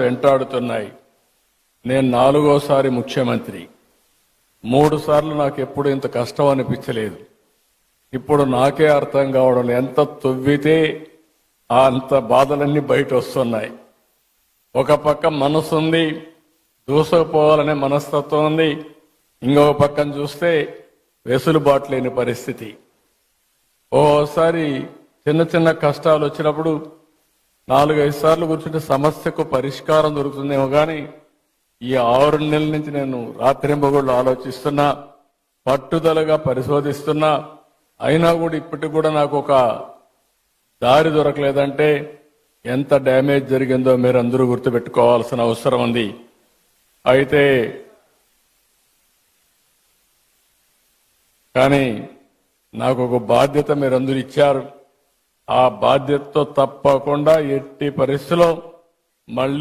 వెంటాడుతున్నాయి. నేను 4వ సారి ముఖ్యమంత్రి. 3 సార్లు నాకు ఎప్పుడు ఇంత కష్టం అనిపించలేదు. ఇప్పుడు నాకే అర్థం కావడం ఎంత తొవ్వితే అంత బాధలన్నీ బయట వస్తున్నాయి. ఒక పక్క మనసు ఉంది, దూసుకుపోవాలనే మనస్తత్వం ఉంది. ఇంకొక పక్కన చూస్తే వెసులుబాటు లేని పరిస్థితి. ఓసారి చిన్న చిన్న కష్టాలు వచ్చినప్పుడు 4-5 సార్లు కూర్చుంటే సమస్యకు పరిష్కారం దొరుకుతుందేమో కానీ ఈ 6 నెలల నుంచి నేను రాత్రింబగళ్ళు ఆలోచిస్తున్నా, పట్టుదలగా పరిశోధిస్తున్నా. అయినా కూడా ఇప్పటికి కూడా నాకు ఒక దారి దొరకలేదంటే ఎంత డ్యామేజ్ జరిగిందో మీరు అందరూ గుర్తుపెట్టుకోవాల్సిన అవసరం ఉంది. అయితే కానీ నాకు ఒక బాధ్యత మీరందరూ ఇచ్చారు. ఆ బాధ్యతతో తప్పకుండా ఎట్టి పరిస్థితిలో మళ్ళీ